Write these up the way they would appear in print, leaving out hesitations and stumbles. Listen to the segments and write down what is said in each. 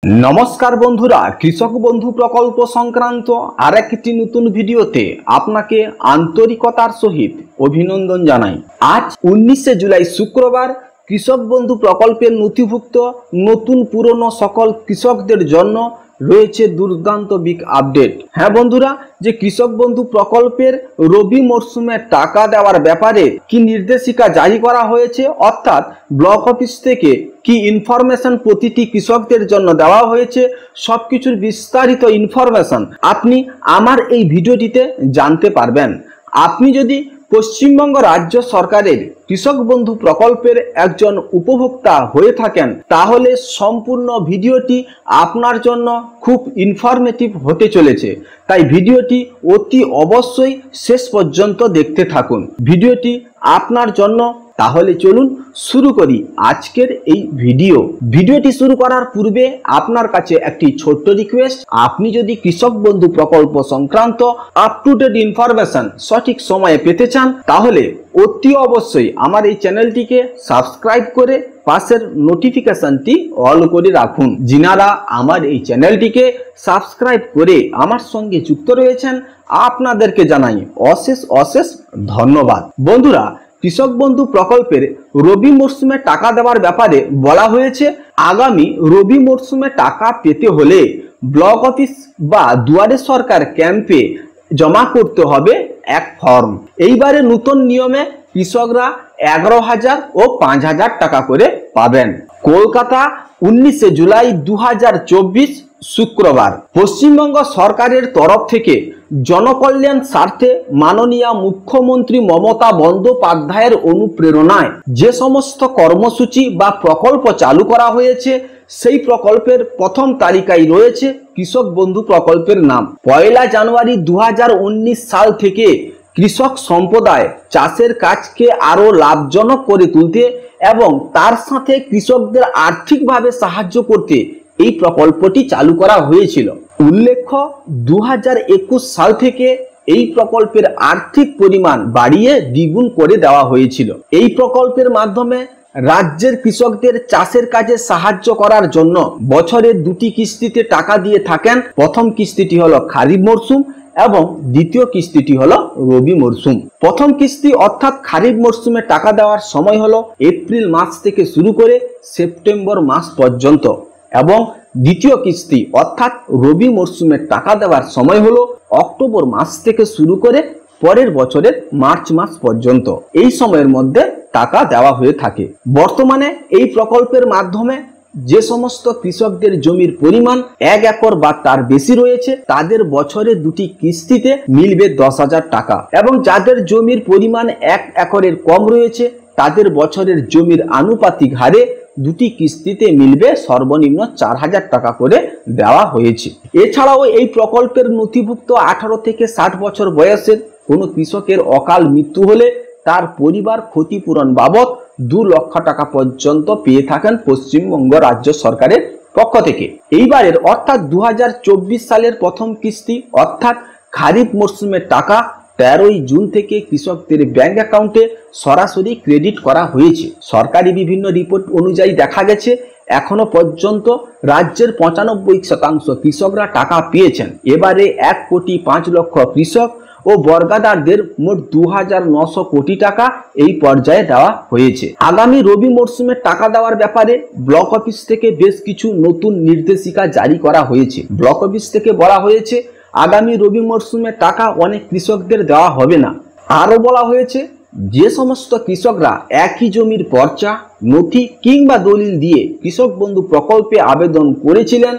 नमस्कार बंधुरा कृषक बंधु प्रकल्प संक्रांत आरेकटी नतून भिडियोते आपनाके आंतरिकतार सहित अभिनंदन जानाई। आज 19 जुलाई शुक्रवार कृषक बंधु प्रकल्पेर नथिभुक्त नतून पुरानो सकल कृषकदेर जन्य रयेछे दुर्दान्त बिग आपडेट। हाँ बंधुरा जे कृषक बंधु प्रकल्पेर रबि मौसुमे टाका देवार ब्यापारे कि निर्देशिका जारी करा हयेछे अर्थात ब्लक अफिस थेके कि इनफरमेशन प्रतिटी कृषकदेर जन्य देवा हयेछे सबकिछुर विस्तारित इनफरमेशन आपनी आमार एई भिडियोटिते जानते पारबेन। आपनी यदि पश्चिमबंग राज्य सरकारेर कृषक बंधु प्रकल्पेर एकजन उपभोक्ता हये थाकेन ताहले सम्पूर्ण भिडियोटी आपनार जन्य खूब इनफरमेटिव होते चलेछे, ताई भिडियोटी अति अवश्यई शेष पर्यन्त देखते थाकुन। भिडियोटी आपनार जन्य ताहले चलुन शुरू करी आजकेर এই ভিডিও। ভিডিওটি শুরু করার পূর্বে আপনার কাছে একটি ছোট্ট রিকোয়েস্ট, আপনি যদি কৃষক বন্ধু প্রকল্প সংক্রান্ত আপ টু ডেট ইনফরমেশন সঠিক সময়ে পেতে চান তাহলে অতি অবশ্যই আমার এই চ্যানেলটিকে সাবস্ক্রাইব করে পাশের নোটিফিকেশনটি অল করে রাখুন। যিনারা আমার এই চ্যানেলটিকে সাবস্ক্রাইব করে আমার সঙ্গে যুক্ত রয়েছেন আপনাদেরকে জানাই অশেষ অশেষ ধন্যবাদ। বন্ধুরা कृषक बंधु प्रकल्पेर रबि मौसुमे टाका देवार ब्यापारे बला हयेछे आगामी रबि मौसुमे टाका पेते होले ब्लक अफिस बा दुआरे सरकार कैम्पे जमा करते होबे एक फर्म। एइबारे नूतन नियमे कृषकरा 11,000 और 5,000 टाका करे पाबेन। कलकाता 19 जुलाई 2024 शुक्रवार पश्चिमबंग सरकारेर तरफ थेके जनकल्याण स्वार्थे माननीय मुख्यमंत्री ममता बंदोपाध्यायेर अनुप्रेरणाय जे समस्त कर्मसूची बा प्रकल्प चालू करा हयेछे सेई प्रकल्पेर प्रथम तालिकाय रयेछे कृषक बंधु प्रकल्पेर नाम। 1 জানুয়ারি 2019 साल थेके कृषक सम्प्रदाय चाषेर काजके आरो लाभजनक करे तुलते एवं तार साथे कृषकदेर आर्थिकभावे साहाय्य करते এই প্রকল্পটি চালু করা হয়েছিল। উল্লেখ্য 2021 সাল থেকে এই প্রকল্পের আর্থিক পরিমাণ বাড়িয়ে দ্বিগুণ করে দেওয়া হয়েছিল। এই প্রকল্পের মাধ্যমে রাজ্যের কৃষকদের চাষের কাজে সাহায্য করার জন্য বছরে দুটি কিস্তিতে টাকা দিয়ে থাকেন। প্রথম কিস্তিটি হলো খারিফ মরশুম এবং দ্বিতীয় কিস্তিটি হলো রবি মরশুম। প্রথম কিস্তি অর্থাৎ খারিফ মরশুমে টাকা দেওয়ার সময় হলো এপ্রিল মাস থেকে শুরু করে সেপ্টেম্বর মাস পর্যন্ত এবং দ্বিতীয় কিস্তি অর্থাৎ রবি মরশুমে টাকা দেওয়ার সময় হলো অক্টোবর মাস থেকে শুরু করে পরের বছরের মার্চ মাস পর্যন্ত। এই সময়ের মধ্যে টাকা দেওয়া হয়ে থাকে। বর্তমানে এই প্রকল্পের মাধ্যমে যে সমস্ত কৃষকদের জমির পরিমাণ 1 একর বা তার বেশি রয়েছে তাদের বছরে দুটি কিস্তিতে মিলবে 10,000 টাকা এবং যাদের জমির পরিমাণ 1 একরের কম রয়েছে তাদের বছরের জমির আনুপাতিক হারে দুটি কিস্তিতে মিলবে সর্বনিম্ন 4,000 টাকা করে দেওয়া হয়েছে। এছাড়াও এই প্রকল্পের নথিভুক্ত 18 থেকে 60 বছর বয়সের কোনো কৃষকের অকাল মৃত্যু হলে তার পরিবার ক্ষতিপূরণ বাবদ 2 লক্ষ টাকা পর্যন্ত পেয়ে থাকেন পশ্চিমবঙ্গ রাজ্য সরকারের পক্ষ থেকে। এইবারের অর্থাৎ 2024 সালের প্রথম কিস্তি অর্থাৎ খারিফ মরশুমের টাকা 13 জুন থেকে কৃষকদের ব্যাংক অ্যাকাউন্টে সরাসরি ক্রেডিট করা হয়েছে। সরকারি বিভিন্ন রিপোর্ট অনুযায়ী দেখা গেছে এখনো পর্যন্ত রাজ্যের 95% কৃষকরা টাকা পেয়েছেন। এবারে 1,05 লক্ষ কৃষক ও বর্গাদারদের মোট 2,900 কোটি টাকা এই পর্যায়ে দেওয়া হয়েছে। আগামী রবি মরশুমে টাকা দেওয়ার ব্যাপারে ব্লক অফিস থেকে বেশ কিছু নতুন নির্দেশিকা জারি করা হয়েছে। ব্লক অফিস থেকে বলা হয়েছে আগামী রবি মরশুমে টাকা অনেক কৃষকদের দেওয়া হবে না। আরও বলা হয়েছে যে সমস্ত কৃষকরা একই জমির পর্চা নথি কিংবা দলিল দিয়ে কৃষক বন্ধু প্রকল্পে আবেদন করেছিলেন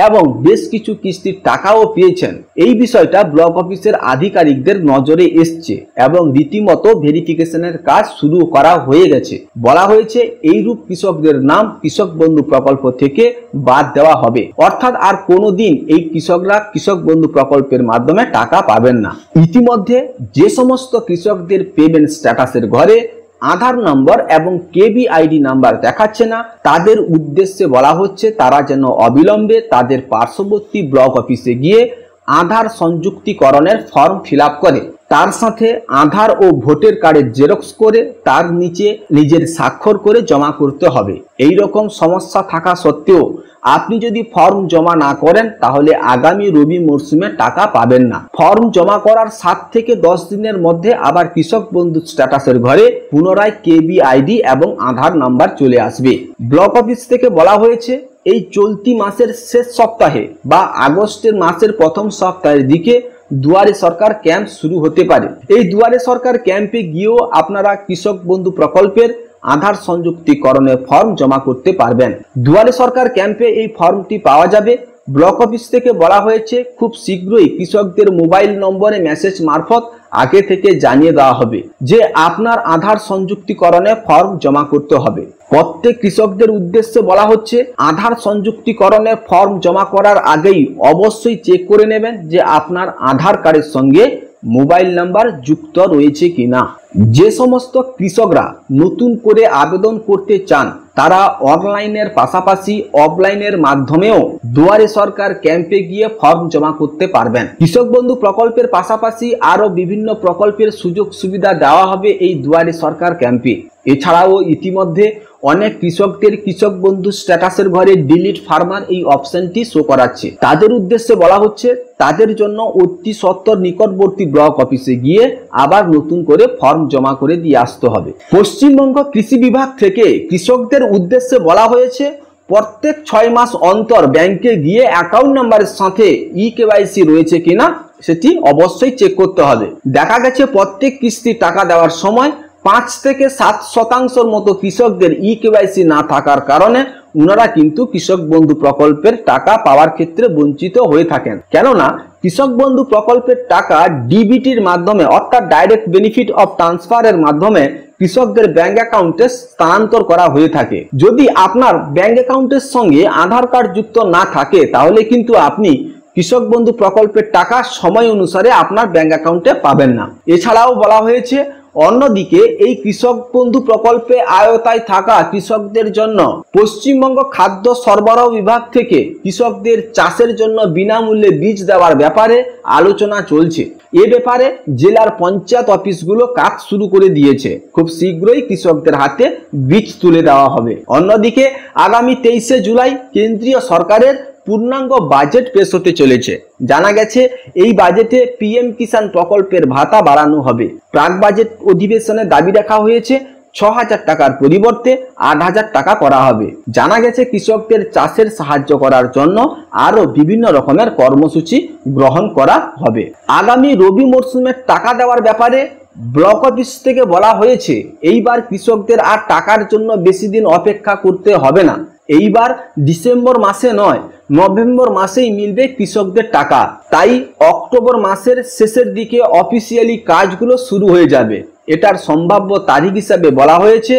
এবং বেশ কিছু কিস্তির টাকাও পেয়েছেন এই বিষয়টা ব্লক অফিসের আধিকারিকদের নজরে এসছে এবং রীতিমতো ভেরিফিকেশনের কাজ শুরু করা হয়ে গেছে। বলা হয়েছে এইরূপ কৃষকদের নাম কৃষক বন্ধু প্রকল্প থেকে বাদ দেওয়া হবে অর্থাৎ আর কোনোদিন এই কৃষকরা কৃষক বন্ধু প্রকল্পের মাধ্যমে টাকা পাবেন না। ইতিমধ্যে যে সমস্ত কৃষকদের পেমেন্ট স্ট্যাটাসের ঘরে আধার নম্বর এবং কেবিআইডি নাম্বার দেখাচ্ছে না তাদের উদ্দেশ্যে বলা হচ্ছে তারা যেন অবিলম্বে তাদের পার্শ্ববর্তী ব্লক অফিসে গিয়ে আধার সংযুক্তিকরণের ফর্ম ফিল আপ করে তার সাথে আধার ও ভোটার কার্ডের জেরক্স করে তার নিচে নিজের স্বাক্ষর করে জমা করতে হবে। এই রকম সমস্যা থাকা সত্ত্বেও আপনি যদি ফর্ম জমা না করেন তাহলে আগামী রবি মরশুমে টাকা পাবেন না। ফর্ম জমা করার 7 থেকে 10 দিনের মধ্যে আবার কৃষক বন্ধু স্ট্যাটাসের ঘরে পুনরায় কেবিআইডি এবং আধার নাম্বার চলে আসবে। ব্লক অফিস থেকে বলা হয়েছে এই চলতি মাসের শেষ সপ্তাহে বা আগস্টের মাসের প্রথম সপ্তাহের দিকে দুয়ারে সরকার ক্যাম্প শুরু হতে পারে। এই দুয়ারে সরকার ক্যাম্পে গিয়েও আপনারা কৃষক বন্ধু প্রকল্পের আধার সংযুক্তিকরণে ফর্ম জমা করতে পারবেন। দুয়ারে সরকার ক্যাম্পে এই ফর্মটি পাওয়া যাবে। ব্লক অফিস থেকে বলা হয়েছে খুব শীঘ্রই কৃষকদের মোবাইল নম্বরে মেসেজ মারফত আগে থেকে জানিয়ে দেওয়া হবে যে আপনার আধার সংযুক্তিকরণে ফর্ম জমা করতে হবে। প্রত্যেক কৃষকদের উদ্দেশ্যে বলা হচ্ছে আধার সংযুক্তিকরণে ফর্ম জমা করার আগেই অবশ্যই চেক করে নেবেন যে আপনার আধার কার্ডের সঙ্গে মোবাইল নাম্বার যুক্ত রয়েছে কিনা। যে সমস্ত কৃষকরা নতুন করে আবেদন করতে চান তারা অনলাইনের পাশাপাশি অফলাইনের মাধ্যমেও দুয়ারে সরকার ক্যাম্পে গিয়ে ফর্ম জমা করতে পারবেন। কৃষক বন্ধু প্রকল্পের পাশাপাশি আরো বিভিন্ন প্রকল্পের সুযোগ সুবিধা দেওয়া হবে এই দুয়ারে সরকার ক্যাম্পে। এছাড়াও ইতিমধ্যে অনেক কৃষকদের কৃষক বন্ধু স্ট্যাটাসের ঘরে ডিলিট ফার্মার এই অপশনটি শো করাচ্ছে। তাদের উদ্দেশ্যে বলা হচ্ছে তাদের জন্য অতি সত্বর নিকটবর্তী ব্লক অফিসে গিয়ে আবার নতুন করে ফর্ম জমা করে দিয়ে আসতে হবে। পশ্চিমবঙ্গ কৃষি বিভাগ থেকে কৃষকদের উদ্দেশ্যে বলা হয়েছে প্রত্যেক 6 মাস অন্তর ব্যাংকে গিয়ে অ্যাকাউন্ট নাম্বারের সাথে কেওয়াইসি রয়েছে কিনা সেটি অবশ্যই চেক করতে হবে। দেখা গেছে প্রত্যেক কিস্তি টাকা দেওয়ার সময় 5 থেকে 7% মতো কৃষকদের কেওয়াইসি না থাকার কারণে ওনারা কিন্তু কৃষক বন্ধু প্রকল্পের টাকা পাওয়ার ক্ষেত্রে বঞ্চিত হয়ে থাকেন। কেননা কৃষক বন্ধু প্রকল্পের টাকা ডিবিটির মাধ্যমে অর্থাৎ ডাইরেক্ট বেনিফিট অফ ট্রান্সফারের মাধ্যমে কৃষকদের ব্যাংক অ্যাকাউন্টে স্থানান্তর করা হয়ে থাকে। যদি আপনার ব্যাংক অ্যাকাউন্টের সঙ্গে আধার কার্ড যুক্ত না থাকে তাহলে কিন্তু আপনি কৃষক বন্ধু প্রকল্পের টাকা সময় অনুসারে আপনার ব্যাংক অ্যাকাউন্টে পাবেন না। এছাড়াও বলা হয়েছে অন্যদিকে এই কৃষক বন্ধু প্রকল্পে আওতায় থাকা কৃষকদের জন্য পশ্চিমবঙ্গ খাদ্য সরবরাহ বিভাগ থেকে কৃষকদের চাষের জন্য বিনামূল্যে বীজ দেওয়ার ব্যাপারে আলোচনা চলছে। এ ব্যাপারে জেলার পঞ্চায়েত অফিসগুলো কাজ শুরু করে দিয়েছে। খুব শীঘ্রই কৃষকদের হাতে বীজ তুলে দেওয়া হবে। অন্যদিকে আগামী 23শে জুলাই কেন্দ্রীয় সরকারের পূর্ণাঙ্গ বাজেট পেশ হতে চলেছে। জানা গেছে এই বাজেটে পিএম কিষাণ প্রকল্পের ভাতা বাড়ানো হবে। প্রাক বাজেট অধিবেশনে দাবি রাখা হয়েছে 6,000 টাকার পরিবর্তে 8,000 টাকা করা হবে। জানা গেছে কৃষকদের চাষের সাহায্য করার জন্য আরো বিভিন্ন রকমের কর্মসূচি গ্রহণ করা হবে। আগামী রবি মরশুমের টাকা দেওয়ার ব্যাপারে ব্লক অফিস থেকে বলা হয়েছে এইবার কৃষকদের আর টাকার জন্য বেশি দিন অপেক্ষা করতে হবে না। এইবার ডিসেম্বর মাসে নয় নভেম্বর মাসেই মিলবে কৃষকদের টাকা। তাই অক্টোবর মাসের শেষের দিকে অফিসিয়ালি কাজগুলো শুরু হয়ে যাবে। এটার সম্ভাব্য তারিখ হিসাবে বলা হয়েছে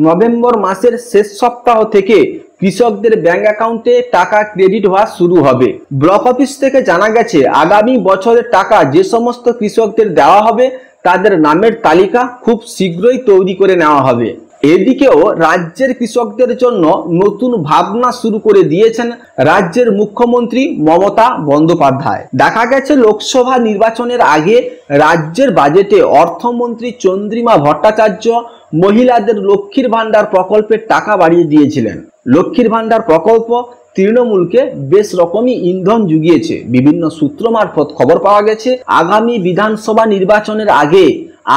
নভেম্বর মাসের শেষ সপ্তাহ থেকে কৃষকদের ব্যাংক অ্যাকাউন্টে টাকা ক্রেডিট হওয়া শুরু হবে। ব্লক অফিস থেকে জানা গেছে আগামী বছরের টাকা যে সমস্ত কৃষকদের দেওয়া হবে তাদের নামের তালিকা খুব শীঘ্রই তৈরি করে নেওয়া হবে। এদিকেও রাজ্যের কৃষকদের জন্য নতুন ভাবনা শুরু করে দিয়েছেন রাজ্যের মুখ্যমন্ত্রী মমতা বন্দ্যোপাধ্যায়। দেখা গেছে লোকসভা নির্বাচনের আগে রাজ্যের বাজেটে অর্থমন্ত্রী চন্দ্রিমা ভট্টাচার্য মহিলাদের লক্ষ্মীর ভান্ডার প্রকল্পের টাকা বাড়িয়ে দিয়েছিলেন। লক্ষ্মীর ভান্ডার প্রকল্প তৃণমূলকে বেশ রকমই ইন্ধন জুগিয়েছে। বিভিন্ন সূত্র মারফত খবর পাওয়া গেছে আগামী বিধানসভা নির্বাচনের আগে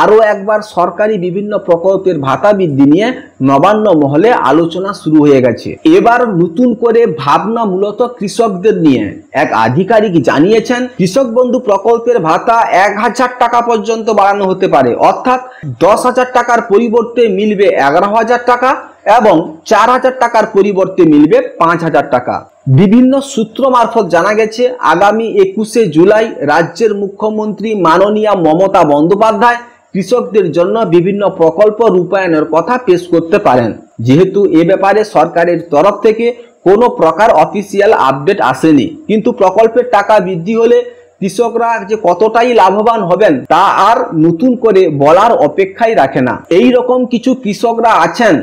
আরো একবার সরকারি বিভিন্ন প্রকল্পের ভাতা বৃদ্ধি নিয়ে নবান্ন মহলে আলোচনা শুরু হয়ে গেছে। এবার নতুন করে ভাবনা মূলত কৃষকদের নিয়ে। এক আধিকারিক জানিয়েছেন কৃষক বন্ধু প্রকল্পের ভাতা 1,000 টাকা পর্যন্ত বাড়ানো হতে পারে, অর্থাৎ 10,000 টাকার পরিবর্তে মিলবে 11,000 টাকা এবং 4,000 টাকার পরিবর্তে মিলবে 5,000 টাকা। বিভিন্ন সূত্র মারফত জানা গেছে আগামী 21শে জুলাই রাজ্যের মুখ্যমন্ত্রী মাননীয়া মমতা বন্দ্যোপাধ্যায় কৃষকদের জন্য বিভিন্ন প্রকল্প রূপায়ণের কথা পেশ করতে পারেন। যেহেতু এ ব্যাপারে সরকারের তরফ থেকে কোনো প্রকার অফিসিয়াল আপডেট আসেনি, কিন্তু প্রকল্পের টাকা বৃদ্ধি হলে কৃষকরা যে কতটাই লাভবান হবেন তা আর নতুন করে বলার অপেক্ষাই রাখে না। এই রকম কিছু কৃষকরা আছেন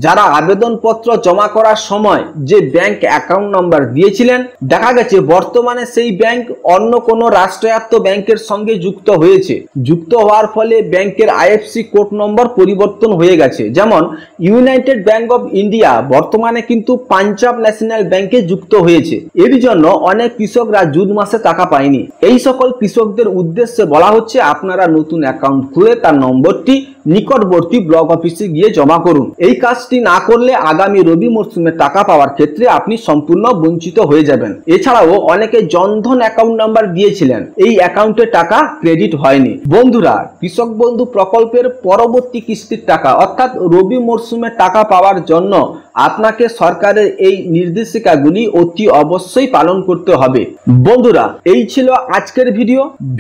যারা আবেদনপত্র জমা করার সময় যে ব্যাংক অ্যাকাউন্ট নাম্বার দিয়েছিলেন, দেখা গেছে বর্তমানে সেই ব্যাংক অন্য কোনো রাষ্ট্রায়ত্ত ব্যাংকের সঙ্গে যুক্ত হয়েছে। যুক্ত হওয়ার ফলে ব্যাংকের আইএফসি কোড নম্বর পরিবর্তন হয়ে গেছে। যেমন ইউনাইটেড ব্যাংক অফ ইন্ডিয়া বর্তমানে কিন্তু পাঞ্জাব ন্যাশনাল ব্যাংকে যুক্ত হয়েছে। এর জন্য অনেক কৃষকরা জুন মাসে টাকা পায়নি। এই সকল কৃষকদের উদ্দেশ্যে বলা হচ্ছে আপনারা নতুন অ্যাকাউন্ট খুলে তার নম্বরটি নিকটবর্তী ব্লক অফিসে গিয়ে জমা করুন। এই কাজটি না করলে আগামী রবি মরশুমে টাকা পাওয়ার ক্ষেত্রে আপনি সম্পূর্ণ বঞ্চিত হয়ে যাবেন। এছাড়াও অনেকে জনধন অ্যাকাউন্ট নাম্বার দিয়েছিলেন, এই অ্যাকাউন্টে টাকা ক্রেডিট হয়নি। বন্ধুরা, কৃষক বন্ধু প্রকল্পের পরবর্তী কিস্তির টাকা অর্থাৎ রবি মরশুমে টাকা পাওয়ার জন্য আপনাকে সরকারের এই নির্দেশিকাগুলি অতি অবশ্যই পালন করতে হবে। বন্ধুরা, এই ছিল আজকের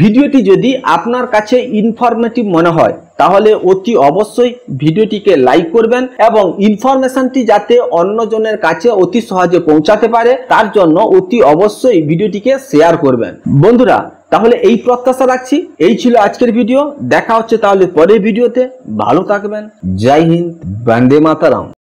ভিডিওটি যদি আপনার কাছে ইনফরমেটিভ মনে হয় তাহলে অতি অবশ্যই ভিডিওটিকে লাইক করবেন এবং ইনফরমেশনটি যাতে অন্যজনের কাছে অতি সহজে পৌঁছাতে পারে তার জন্য অতি অবশ্যই ভিডিওটিকে শেয়ার করবেন। বন্ধুরা, তাহলে এই প্রত্যাশা রাখছি। এই ছিল আজকের ভিডিও। দেখা হচ্ছে তাহলে পরের ভিডিওতে। ভালো থাকবেন। জয় হিন্দ, বন্দে মাতরম।